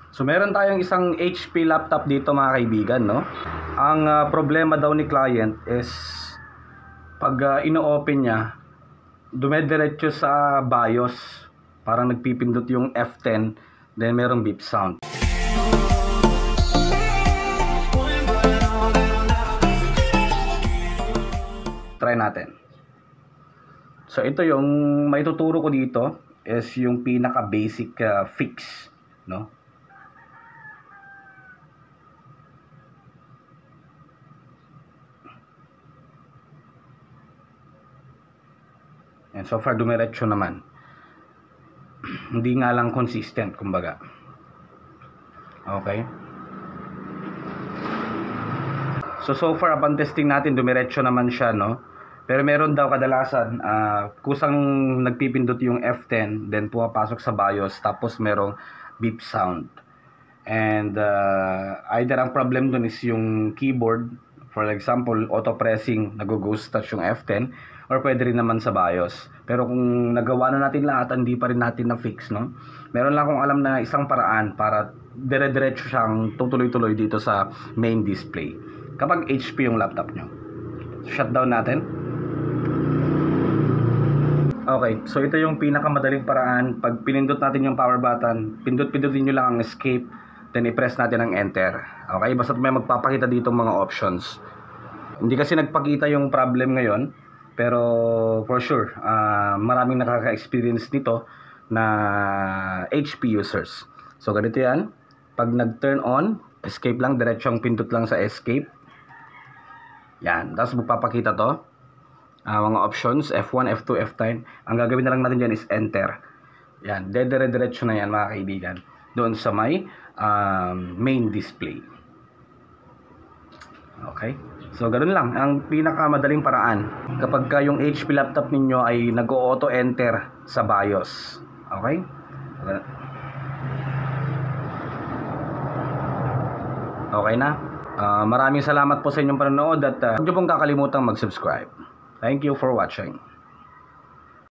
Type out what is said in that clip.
So meron tayong isang HP laptop dito mga kaibigan, no? Ang problema daw ni client is pag ino-open niya, dumediretso sa BIOS, parang nagpipindot yung F10, then merong beep sound. Try natin. So ito yung maituturo ko dito is yung pinaka basic fix, no? And so far dumiretso naman. Hindi nga lang consistent kumbaga. Okay. So far upon testing natin dumiretso naman siya, no? Pero meron daw kadalasan kusang nagpipindot yung F10, then pumapasok sa BIOS, tapos merong beep sound. And either ang problem dun is yung keyboard, for example, auto pressing, nag-ghost touch yung F10, or pwede rin naman sa BIOS. Pero kung nagawa na natin lahat, hindi pa rin natin na-fix, no? Meron lang akong alam na isang paraan para dire-diretso siyang tutuloy-tuloy dito sa main display kapag HP yung laptop nyo. Shutdown natin. Okay, so ito yung pinakamadaling paraan. Pag pinindot natin yung power button, pindot-pindutin nyo lang ang escape, then i-press natin ang enter. Okay, basta may magpapakita dito mga options. Hindi kasi nagpakita yung problem ngayon, pero for sure, maraming nakaka-experience nito na HP users. So ganito yan, pag nag-turn on, escape lang, diretsong pindot lang sa escape. Yan, tapos magpapakita to. Mga options, F1, F2, F10. Ang gagawin na lang natin dyan is enter. Yan, dire-diretso na yan mga kaibigan. Doon sa may main display. Okay? So, ganoon lang. Ang pinakamadaling paraan kapag yung HP laptop ninyo ay nag-auto enter sa BIOS. Okay? Okay na? Maraming salamat po sa inyong panonood at huwag niyo pong kakalimutang mag-subscribe. Thank you for watching.